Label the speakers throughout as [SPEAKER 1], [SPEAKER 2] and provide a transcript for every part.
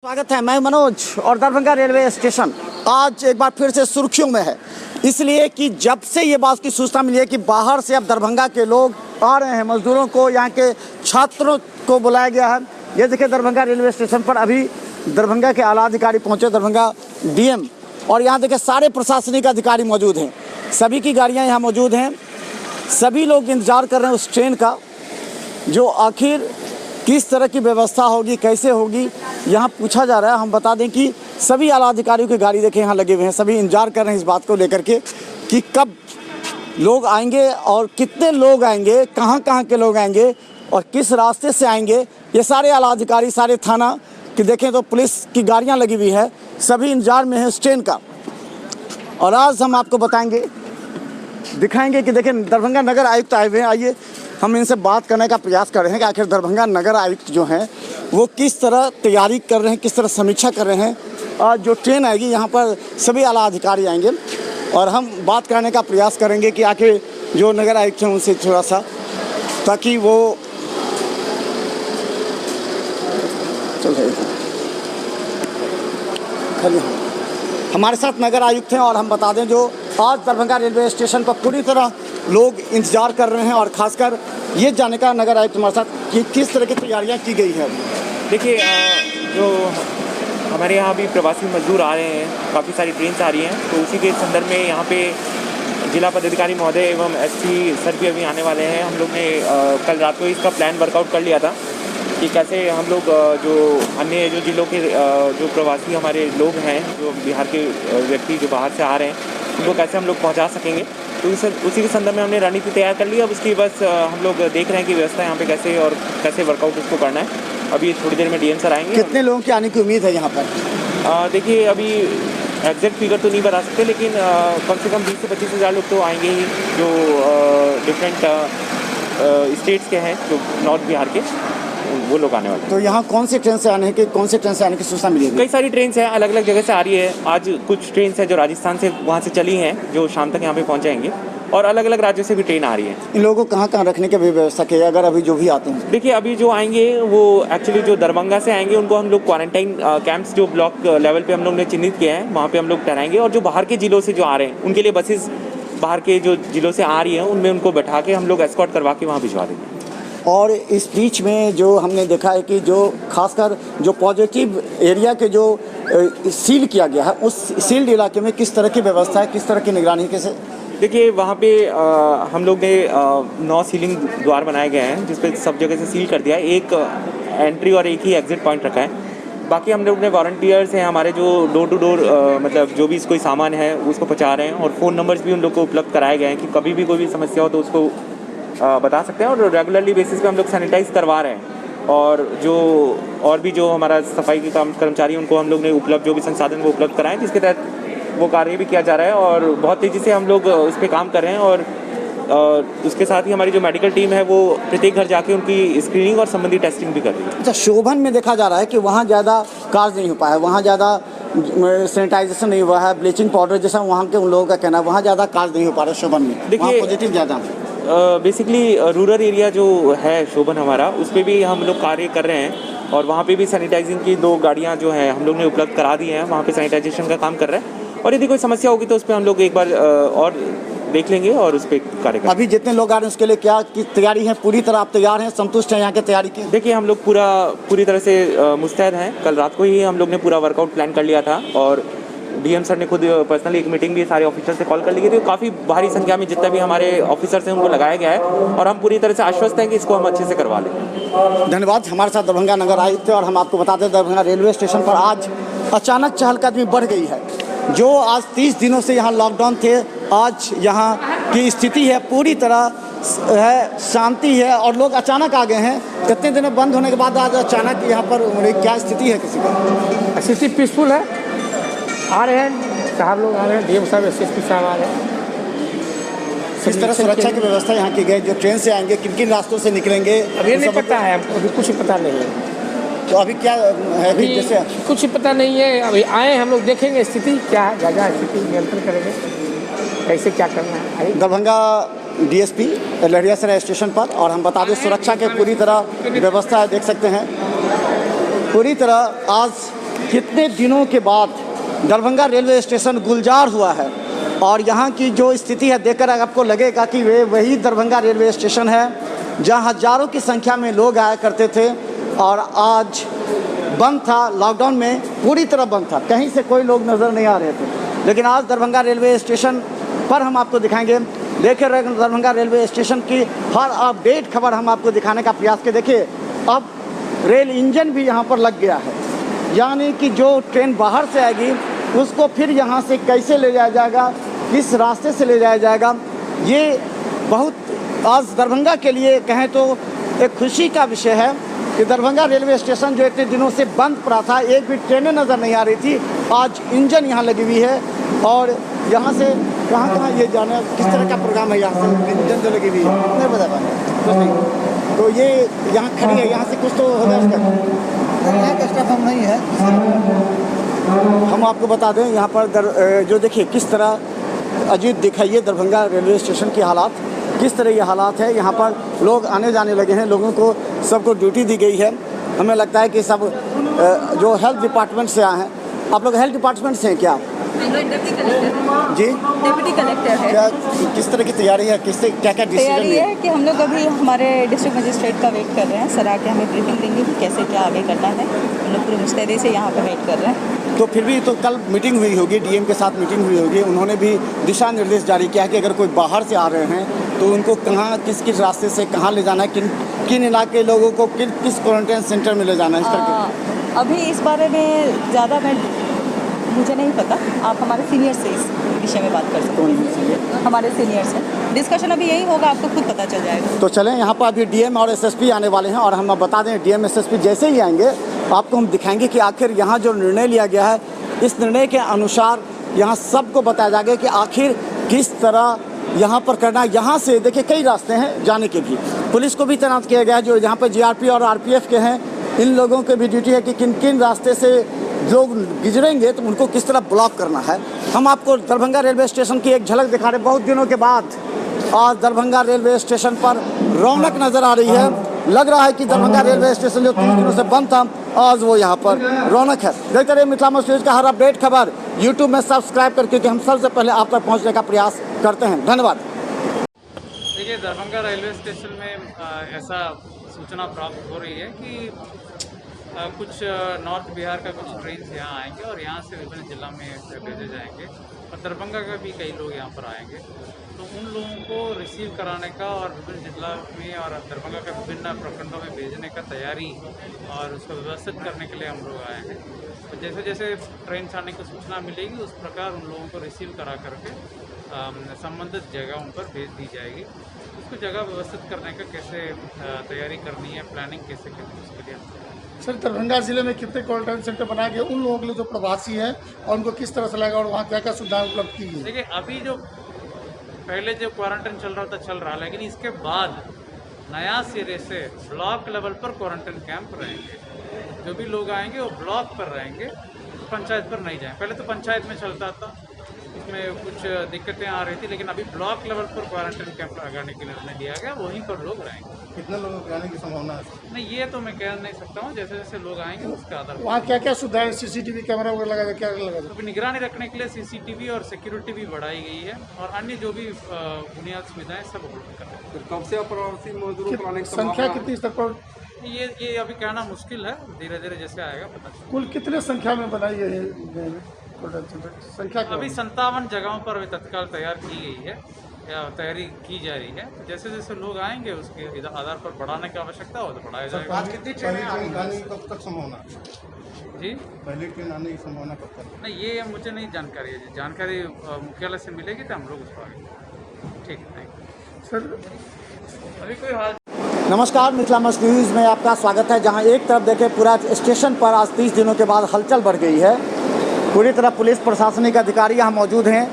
[SPEAKER 1] स्वागत है। मैं मनोज और दरभंगा रेलवे स्टेशन आज एक बार फिर से सुर्खियों में है, इसलिए कि जब से ये बात की सूचना मिली है कि बाहर से अब दरभंगा के लोग आ रहे हैं, मजदूरों को, यहाँ के छात्रों को बुलाया गया है। ये देखिए दरभंगा रेलवे स्टेशन पर अभी दरभंगा के आला अधिकारी पहुँचे, दरभंगा डीएम, और यहाँ देखिए सारे प्रशासनिक अधिकारी मौजूद हैं, सभी की गाड़ियाँ यहाँ मौजूद हैं। सभी लोग इंतज़ार कर रहे हैं उस ट्रेन का, जो आखिर किस तरह की व्यवस्था होगी, कैसे होगी, यहाँ पूछा जा रहा है। हम बता दें कि सभी आला अधिकारियों की गाड़ी देखें यहाँ लगे हुए हैं, सभी इंतजार कर रहे हैं इस बात को लेकर के कि कब लोग आएंगे और कितने लोग आएंगे, कहाँ के लोग आएंगे और किस रास्ते से आएंगे। ये सारे आला अधिकारी, सारे थाना कि देखें तो पुलिस की गाड़ियाँ लगी हुई है, सभी इंतजार में है उस ट्रेन का। और आज हम आपको बताएंगे, दिखाएंगे कि देखें दरभंगा नगर आयुक्त आए हुए हैं। आइए हम इनसे बात करने का प्रयास कर रहे हैं कि आखिर दरभंगा नगर आयुक्त जो हैं वो किस तरह तैयारी कर रहे हैं, किस तरह समीक्षा कर रहे हैं। जो ट्रेन आएगी यहाँ पर सभी आला अधिकारी आएंगे और हम बात करने का प्रयास करेंगे कि आखिर जो नगर आयुक्त हैं उनसे थोड़ा सा, ताकि वो चल रहे हमारे साथ नगर आयुक्त हैं। और हम बता दें जो आज दरभंगा रेलवे स्टेशन पर पूरी तरह लोग इंतजार कर रहे हैं और खासकर ये जानने का नगर आयुक्त हमारे साथ कि किस तरह की तैयारियां की गई है।
[SPEAKER 2] देखिए, जो हमारे यहाँ भी प्रवासी मजदूर आ रहे हैं, काफ़ी सारी ट्रेन्स आ रही हैं, तो उसी के संदर्भ में यहाँ पे जिला पदाधिकारी महोदय एवं एसपी सर भी अभी आने वाले हैं। हम लोग ने कल रात को इसका प्लान वर्कआउट कर लिया था कि कैसे हम लोग जो अन्य जो जिलों के जो प्रवासी हमारे लोग हैं, जो बिहार के व्यक्ति जो बाहर से आ रहे हैं, उनको कैसे हम लोग पहुँचा सकेंगे। तो उसी के संदर्भ में हमने रणनीति तैयार कर ली। अब उसकी बस हम लोग देख रहे हैं कि व्यवस्था यहाँ पे कैसे और कैसे वर्कआउट उसको करना है। अभी थोड़ी देर में डीएम सर आएंगे।
[SPEAKER 1] कितने लोगों की आने की उम्मीद है यहाँ पर?
[SPEAKER 2] देखिए, अभी एग्जैक्ट फिगर तो नहीं बता सकते, लेकिन कम से कम 20 से 25 हज़ार लोग तो आएंगे ही, जो डिफरेंट स्टेट्स के हैं, जो नॉर्थ बिहार के, वो लोग आने वाले।
[SPEAKER 1] तो यहाँ कौन सी ट्रेन से आने की सूचना मिली है?
[SPEAKER 2] कई सारी ट्रेन हैं, अलग अलग जगह से आ रही है। आज कुछ ट्रेन है जो राजस्थान से वहाँ से चली हैं, जो शाम तक यहाँ पे पहुँच जाएंगे, और अलग अलग राज्यों से भी ट्रेन आ रही है।
[SPEAKER 1] इन लोगों को कहाँ रखने की भी व्यवस्था की है, अगर अभी जो भी आते हैं?
[SPEAKER 2] देखिए, अभी जो आएंगे वो एक्चुअली जो दरभंगा से आएंगे उनको हम लोग क्वारंटाइन कैंप्स जो ब्लॉक लेवल पे हम लोग ने चिन्हित किए हैं, वहाँ पे हम लोग ठहराएंगे। और जो बाहर के जिलों से जो आ रहे हैं उनके लिए बसेस बाहर के जो जिलों से आ रही हैं उनमें उनको बैठा के हम लोग एस्कॉर्ट करवा के वहाँ भिजवा देंगे।
[SPEAKER 1] और इस बीच में जो हमने देखा है कि जो खासकर जो पॉजिटिव एरिया के जो सील किया गया है, उस सील्ड इलाके में किस तरह की व्यवस्था है, किस तरह की निगरानी कैसे?
[SPEAKER 2] देखिए, वहाँ पे हम लोग ने 9 सीलिंग द्वार बनाए गए हैं, जिस पे सब जगह से सील कर दिया है। एक एंट्री और एक ही एग्जिट पॉइंट रखा है। बाकी हम लोग ने वॉलंटियर्स हैं हमारे, जो डोर टू डोर मतलब जो भी कोई सामान है उसको पहुँचा रहे हैं, और फ़ोन नंबर्स भी उन लोग को उपलब्ध कराए गए हैं कि कभी भी कोई भी समस्या हो तो उसको बता सकते हैं। और रेगुलरली बेसिस पे हम लोग सैनिटाइज करवा रहे हैं। और भी जो हमारा सफाई के कर्मचारी उनको हम लोग ने उपलब्ध जो भी संसाधन वो उपलब्ध कराएं, जिसके तहत वो कार्य भी किया जा रहा है। और बहुत तेज़ी से हम लोग उस पर काम कर रहे हैं। और उसके साथ ही हमारी जो मेडिकल टीम है वो प्रत्येक घर जाके उनकी स्क्रीनिंग और संबंधी टेस्टिंग भी कर रही है।
[SPEAKER 1] अच्छा, शोभन में देखा जा रहा है कि वहाँ ज़्यादा कार्य नहीं हो पाया, वहाँ ज़्यादा सैनिटाइजेशन नहीं हुआ है, ब्लीचिंग पाउडर जैसा वहाँ के उन लोगों का कहना है, वहाँ ज़्यादा कार्य नहीं हो पा रहा है शोभन में। देखिए, पॉजिटिव ज़्यादा
[SPEAKER 2] बेसिकली रूरल एरिया जो है शोभन हमारा, उस पर भी हम लोग कार्य कर रहे हैं। और वहाँ पे भी सैनिटाइजिंग की 2 गाड़ियाँ जो हैं हम लोग ने उपलब्ध करा दी हैं, वहाँ पे सैनिटाइजेशन का काम कर रहे हैं। और यदि कोई समस्या होगी तो उस पर हम लोग एक बार और देख लेंगे और उस पर कार्य करेंगे।
[SPEAKER 1] अभी जितने लोग आ रहे हैं उसके लिए क्या की तैयारी है? पूरी तरह आप तैयार हैं, संतुष्ट हैं यहाँ की तैयारी की?
[SPEAKER 2] देखिए, हम लोग पूरी तरह से मुस्तैद हैं। कल रात को ही हम लोग ने पूरा वर्कआउट प्लान कर लिया था, और डीएम सर ने खुद पर्सनली एक मीटिंग भी सारे ऑफिसर से कॉल कर ली थी। काफ़ी भारी संख्या में जितने भी हमारे ऑफिसर्स हैं उनको लगाया गया है, और हम पूरी तरह से आश्वस्त हैं कि इसको हम अच्छे से करवा लें।
[SPEAKER 1] धन्यवाद। हमारे साथ दरभंगा नगर आयुक्त थे। और हम आपको बताते हैं दरभंगा रेलवे स्टेशन पर आज अचानक चहलकदमी बढ़ गई है। जो आज 30 दिनों से यहाँ लॉकडाउन थे, आज यहाँ की स्थिति है पूरी तरह है, शांति है, और लोग अचानक आ गए हैं। कितने दिनों बंद होने के बाद आज अचानक यहाँ पर क्या स्थिति है? किसी का
[SPEAKER 3] स्थिति पीसफुल है। आ रहे हैं साहब, लोग आ रहे हैं, डीएम साहब, एसएसपी साहब आ रहे हैं।
[SPEAKER 1] किस तरह सुरक्षा की व्यवस्था यहाँ की गई? जो ट्रेन से आएंगे किन किन रास्तों से निकलेंगे
[SPEAKER 3] अभी नहीं पता है, अभी कुछ पता नहीं है।
[SPEAKER 1] तो अभी क्या है कि जैसे
[SPEAKER 3] कुछ पता नहीं है। अभी आए हम लोग, देखेंगे स्थिति क्या है, जगह स्थिति नियंत्रण करेंगे, कैसे क्या करना है।
[SPEAKER 1] दरभंगा डीएसपी लहरियासराय स्टेशन पर। और हम बता दें सुरक्षा के पूरी तरह व्यवस्था है, देख सकते हैं पूरी तरह आज कितने दिनों के बाद दरभंगा रेलवे स्टेशन गुलजार हुआ है और यहाँ की जो स्थिति है देखकर आपको लगेगा कि वे वही दरभंगा रेलवे स्टेशन है जहाँ हजारों की संख्या में लोग आया करते थे और आज बंद था। लॉकडाउन में पूरी तरह बंद था, कहीं से कोई लोग नज़र नहीं आ रहे थे। लेकिन आज दरभंगा रेलवे स्टेशन पर हम आपको दिखाएंगे। देखे रहे दरभंगा रेलवे स्टेशन की हर अपडेट खबर हम आपको दिखाने का प्रयास के। देखिए अब रेल इंजन भी यहाँ पर लग गया है, यानी कि जो ट्रेन बाहर से आएगी उसको फिर यहाँ से कैसे ले जाया जाएगा, किस रास्ते से ले जाया जाएगा, ये बहुत आज दरभंगा के लिए कहें तो एक खुशी का विषय है कि दरभंगा रेलवे स्टेशन जो इतने दिनों से बंद पड़ा था, एक भी ट्रेनें नज़र नहीं आ रही थी, आज इंजन यहाँ लगी हुई है और यहाँ से कहाँ कहाँ ये जाना, किस तरह का प्रोग्राम है यहाँ से इंजन जो लगी हुई है नहीं बता पाए कुछ नहीं। तो ये यहाँ खड़ी है, यहाँ से कुछ तो होगा इसका एक्स्ट्रा कम नहीं है। हम आपको बता दें यहाँ पर जो देखिए किस तरह अजीत दिखाइए दरभंगा रेलवे स्टेशन की हालात, किस तरह ये हालात है। यहाँ पर लोग आने जाने लगे हैं, लोगों को सबको ड्यूटी दी गई है। हमें लगता है कि सब जो हेल्थ डिपार्टमेंट से आए हैं। आप लोग हेल्थ डिपार्टमेंट से हैं क्या?
[SPEAKER 4] डिप्टी कलेक्टर
[SPEAKER 1] जी
[SPEAKER 4] डिप्टी कलेक्टर है।
[SPEAKER 1] क्या किस तरह की तैयारी है, किससे क्या क्या डिसीजन
[SPEAKER 4] तैयारी
[SPEAKER 1] है?
[SPEAKER 4] है कि हम लोग अभी हमारे डिस्ट्रिक्ट मजिस्ट्रेट का वेट कर रहे हैं। सर आके हमें ब्रीफिंग देंगे कि कैसे क्या आगे करना है। हम लोग पूरे मुस्तैदी से यहाँ पर वेट कर रहे हैं।
[SPEAKER 1] तो फिर भी तो कल मीटिंग हुई होगी, डीएम के साथ मीटिंग हुई होगी, उन्होंने भी दिशा निर्देश जारी किया है कि अगर कोई बाहर से आ रहे हैं तो उनको कहाँ किस किस रास्ते से कहाँ ले जाना है, किन इलाके लोगों को किस क्वारंटाइन सेंटर में ले जाना है, इस तरह
[SPEAKER 4] अभी इस बारे में ज़्यादा मुझे नहीं पता। आप हमारे सीनियर से इस विषय में बात कर सकते हैं। हमारे सीनियर से डिस्कशन अभी यही होगा, आपको खुद पता चल जाएगा।
[SPEAKER 1] तो चलें, यहाँ पर अभी डीएम और एसएसपी आने वाले हैं और हम बता दें डीएम एसएसपी जैसे ही आएंगे आपको हम दिखाएंगे कि आखिर यहाँ जो निर्णय लिया गया है इस निर्णय के अनुसार यहाँ सबको बताया जाएगा कि आखिर किस तरह यहाँ पर करना। यहाँ से देखिए कई रास्ते हैं जाने के भी, पुलिस को भी तैनात किया गया है जो यहाँ पर जीआरपी और आरपीएफ के हैं। इन लोगों के भी ड्यूटी है कि किन किन रास्ते से लोग गुजरेंगे तो उनको किस तरह ब्लॉक करना है। हम आपको दरभंगा रेलवे स्टेशन की एक झलक दिखा रहे। बहुत दिनों के बाद आज दरभंगा रेलवे स्टेशन पर रौनक नज़र आ रही है। लग रहा है कि दरभंगा रेलवे स्टेशन जो 3 दिनों से बंद था आज वो यहाँ पर रौनक है। देखते रहिए मिथिला मस्ट न्यूज़ का हर अपडेट खबर यूट्यूब में सब्सक्राइब करके, क्योंकि हम सबसे पहले आप तक पहुँचने का प्रयास करते हैं। धन्यवाद।
[SPEAKER 5] देखिए दरभंगा रेलवे स्टेशन में ऐसा सूचना प्राप्त हो रही है कि कुछ नॉर्थ बिहार का कुछ ट्रेन यहाँ आएंगे और यहाँ से विभिन्न जिला में भेजे जाएंगे और दरभंगा का भी कई लोग यहाँ पर आएंगे। तो उन लोगों को रिसीव कराने का और विभिन्न जिला में और दरभंगा के विभिन्न प्रखंडों में भेजने का तैयारी और उसको व्यवस्थित करने के लिए हम लोग आए हैं। तो जैसे जैसे ट्रेन आने की सूचना मिलेगी उस प्रकार उन लोगों को रिसीव करा करके संबंधित जगहों पर भेज दी जाएगी। उसको जगह व्यवस्थित करने का कैसे तैयारी करनी है, प्लानिंग कैसे करनी है, उसके लिए
[SPEAKER 6] सर दरभंगा जिले में कितने क्वारंटाइन सेंटर बनाए गए उन लोगों के लिए जो प्रवासी हैं और उनको किस तरह से लगेगा और वहाँ क्या क्या सुविधाएं उपलब्ध की गई?
[SPEAKER 5] देखिए अभी जो पहले जो क्वारंटाइन चल रहा था चल रहा, लेकिन इसके बाद नया सिरे से ब्लॉक लेवल पर क्वारंटाइन कैंप रहेंगे। जो भी लोग आएंगे वो ब्लॉक पर रहेंगे, पंचायत पर नहीं जाएंगे। पहले तो पंचायत में चलता था, इसमें कुछ दिक्कतें आ रही थी, लेकिन अभी ब्लॉक लेवल पर क्वारंटाइन कैंप लगाने के निर्णय लिया गया, वहीं पर लोग रहेंगे।
[SPEAKER 6] कितने लोगों के आने की संभावना है?
[SPEAKER 5] नहीं ये तो मैं कह नहीं सकता हूँ, जैसे जैसे लोग आएंगे उसके आधार पर।
[SPEAKER 6] वहाँ क्या क्या सुविधाएं, सीसीटीवी कैमरा वगैरह लगा क्या लगा?
[SPEAKER 5] तो निगरानी रखने के लिए सीसीटीवी और सिक्योरिटी भी बढ़ाई गई है और अन्य जो भी बुनियादी सुविधाएं सब उपलब्ध कर रहे हैं।
[SPEAKER 7] कब से अप्रवासी मजदूरों को आने की
[SPEAKER 6] संख्या कितनी स्तर पर?
[SPEAKER 5] ये अभी कहना मुश्किल है, धीरे धीरे जैसे आएगा पता चलेगा।
[SPEAKER 6] कुल कितने संख्या में बनाई गई है संख्या?
[SPEAKER 5] अभी 57 जगहों पर अभी तत्काल तैयार की गई है या तैयारी की जा रही है। जैसे जैसे लोग आएंगे उसके आधार पर बढ़ाने की आवश्यकता हो तो बढ़ाया जाएगा।
[SPEAKER 6] आज कितनी ट्रेनें आने की कब तक संभावना?
[SPEAKER 5] जी
[SPEAKER 6] पहले ट्रेन आने की संभावना कब तक?
[SPEAKER 5] नहीं ये मुझे नहीं जानकारी है। जानकारी मुख्यालय से मिलेगी तो हम लोग उसको आगे। ठीक है, थैंक यू
[SPEAKER 6] सर।
[SPEAKER 5] अभी कोई हाल।
[SPEAKER 1] नमस्कार, मिथिला मस्ट न्यूज़ में आपका स्वागत है। जहां एक तरफ देखें पूरा स्टेशन पर आज 30 दिनों के बाद हलचल बढ़ गई है। पूरी तरह पुलिस प्रशासनिक अधिकारी यहाँ मौजूद हैं।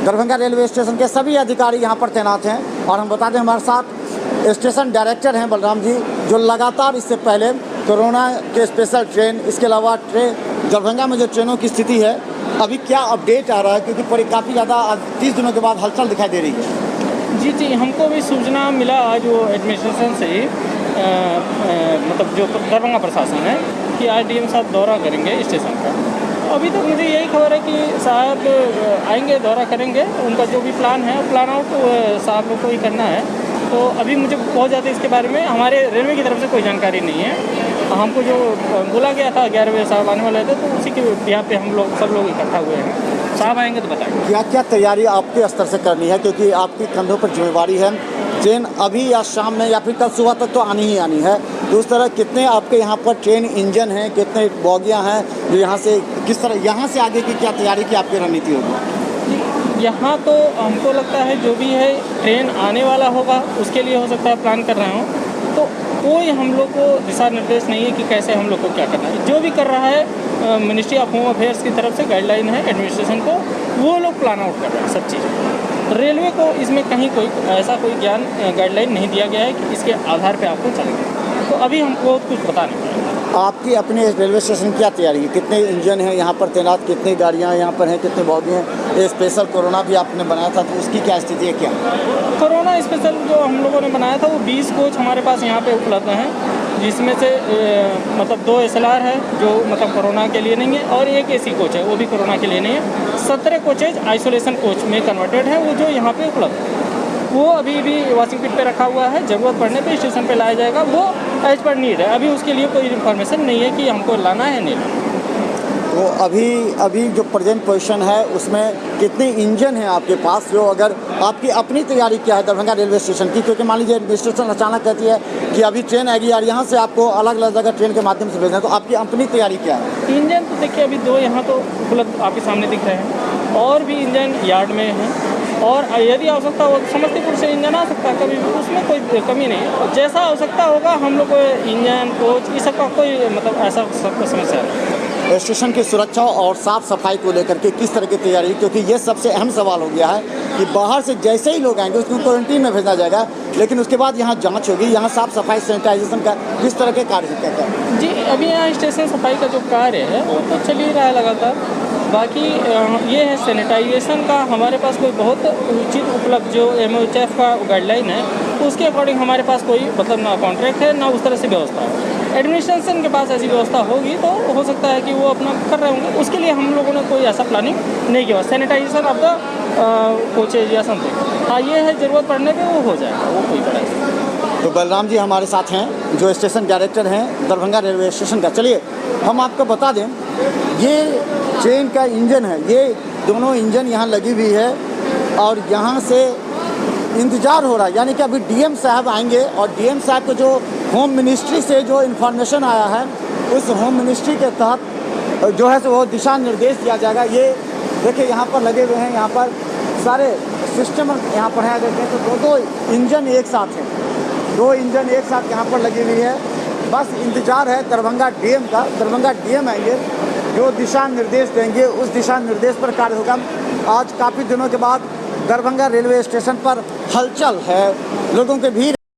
[SPEAKER 1] दरभंगा रेलवे स्टेशन के सभी अधिकारी यहाँ पर तैनात हैं और हम बता दें हमारे साथ स्टेशन डायरेक्टर हैं बलराम जी, जो लगातार इससे पहले कोरोना के स्पेशल ट्रेन, इसके अलावा दरभंगा में जो ट्रेनों की स्थिति है अभी क्या अपडेट आ रहा है, क्योंकि काफ़ी ज़्यादा 30 दिनों के बाद हलचल दिखाई दे रही है।
[SPEAKER 8] जी हमको भी सूचना मिला आज वो एडमिनिस्ट्रेशन से ही, मतलब जो दरभंगा प्रशासन है कि आज डीएम साहब दौरा करेंगे स्टेशन का। अभी तक मुझे यही खबर है कि साहब आएंगे, दौरा करेंगे, उनका जो भी प्लान है प्लान आउट साहब लोग को ही करना है। तो अभी मुझे बहुत ज़्यादा इसके बारे में हमारे रेलवे की तरफ से कोई जानकारी नहीं है। हमको जो बोला गया था 11 बजे साहब आने वाले थे, तो उसी के यहाँ पे हम लोग सब लोग इकट्ठा हुए हैं। साहब आएंगे तो बताएंगे।
[SPEAKER 1] क्या क्या तैयारी आपके स्तर से करनी है, क्योंकि आपके कंधों पर जिम्मेवारी है। ट्रेन अभी या शाम में या फिर कल सुबह तक तो आनी ही आनी है, तो उस तरह कितने आपके यहाँ पर ट्रेन इंजन हैं, कितने बोगियाँ हैं जो यहाँ से, किस तरह यहाँ से आगे की क्या तैयारी की आपकी रणनीति होगी?
[SPEAKER 8] यहाँ तो हमको लगता है जो भी है ट्रेन आने वाला होगा उसके लिए हो सकता है प्लान कर रहे हो, तो कोई हम लोग को दिशा निर्देश नहीं है कि कैसे हम लोग को क्या करना है। जो भी कर रहा है मिनिस्ट्री ऑफ होम अफेयर्स की तरफ से गाइडलाइन है एडमिनिस्ट्रेशन को, वो लोग प्लान आउट कर रहे हैं सब चीज़। रेलवे को इसमें कहीं कोई ऐसा कोई ज्ञान गाइडलाइन नहीं दिया गया है कि इसके आधार पे आपको चलेगा, तो अभी हमको कुछ बता नहीं पाएंगे।
[SPEAKER 1] आपकी अपने रेलवे स्टेशन की क्या तैयारी है? कितने इंजन हैं यहाँ पर तैनात, कितनी गाड़ियाँ यहाँ पर हैं, कितने बोगी हैं? ये स्पेशल कोरोना भी आपने बनाया था, तो उसकी क्या स्थिति है? क्या
[SPEAKER 8] कोरोना स्पेशल जो हम लोगों ने बनाया था वो 20 कोच हमारे पास यहाँ पे उपलब्ध हैं, जिसमें से मतलब 2 SLR है जो मतलब कोरोना के लिए नहीं है, और 1 AC कोच है वो भी कोरोना के लिए नहीं है। 17 कोचेज आइसोलेशन कोच में कन्वर्टेड है, वो जो यहाँ पे उपलब्ध है। वो अभी भी वॉशिंग पिट पे रखा हुआ है, ज़रूरत पड़ने पे स्टेशन पे लाया जाएगा, वो एज पर नीड है। अभी उसके लिए कोई इन्फॉर्मेशन नहीं है कि हमको लाना है नहीं लाना।
[SPEAKER 1] तो अभी जो प्रेजेंट पोजीशन है उसमें कितने इंजन हैं आपके पास, जो अगर आपकी अपनी तैयारी क्या है दरभंगा रेलवे स्टेशन की? क्योंकि मान लीजिए एडमिनिस्ट्रेशन अचानक कहती है कि अभी ट्रेन आएगी और यहाँ से आपको अलग अलग जगह ट्रेन के माध्यम से भेजना है, तो आपकी अपनी तैयारी क्या है?
[SPEAKER 8] इंजन तो देखिए अभी 2 यहाँ तो उपलब्ध आपके सामने दिख रहे हैं, और भी इंजन यार्ड में हैं, और यदि आवश्यकता हो समस्तीपुर से इंजन आ सकता है कभी भी, उसमें कोई कमी नहीं है। जैसा आवश्यकता होगा हम लोग को इंजन कोच ये सब का कोई मतलब ऐसा सबको समस्या नहीं।
[SPEAKER 1] स्टेशन की सुरक्षा और साफ़ सफाई को लेकर के किस तरह की तैयारी, क्योंकि ये सबसे अहम सवाल हो गया है कि बाहर से जैसे ही लोग आएंगे उसको क्वारंटीन में भेजा जाएगा, लेकिन उसके बाद यहाँ जांच होगी, यहाँ साफ़ सफाई सैनिटाइजेशन का किस तरह के कार्य क्या क्या?
[SPEAKER 8] जी अभी यहाँ स्टेशन सफाई का जो कार्य है वो तो चल ही रहा है लगातार। बाकी ये है सैनिटाइजेशन का हमारे पास कोई बहुत उचित उपलब्ध जो MOHF का गाइडलाइन है उसके अकॉर्डिंग हमारे पास कोई मतलब ना कॉन्ट्रैक्ट है ना उस तरह से व्यवस्था है। एडमिनिस्ट्रेशन के पास ऐसी व्यवस्था होगी तो हो सकता है कि वो अपना कर रहे होंगे, उसके लिए हम लोगों ने कोई ऐसा प्लानिंग नहीं किया। सैनिटाइजेशन ऑफ द कोचेज या समथिंग, हाँ ये है, ज़रूरत पड़ने पे वो हो जाएगा, वो कोई बड़ा है।
[SPEAKER 1] तो बलराम जी हमारे साथ हैं जो स्टेशन डायरेक्टर हैं दरभंगा रेलवे स्टेशन का। चलिए हम आपको बता दें, ये ट्रेन का इंजन है, ये दोनों इंजन यहाँ लगी हुई है और यहाँ से इंतज़ार हो रहा है, यानी कि अभी डीएम साहब आएंगे और डीएम साहब को जो होम मिनिस्ट्री से जो इन्फॉर्मेशन आया है उस होम मिनिस्ट्री के तहत जो है सो वो दिशा निर्देश दिया जाएगा। ये देखिए यहाँ पर लगे हुए हैं, यहाँ पर सारे सिस्टम यहाँ पर है, देखें तो 2 इंजन एक साथ हैं, 2 इंजन एक साथ यहाँ पर लगी हुई है। बस इंतज़ार है दरभंगा डीएम का, दरभंगा डीएम आएंगे जो दिशा निर्देश देंगे, उस दिशा निर्देश पर कार्य होगा। आज काफ़ी दिनों के बाद दरभंगा रेलवे स्टेशन पर हलचल है, लोगों की भीड़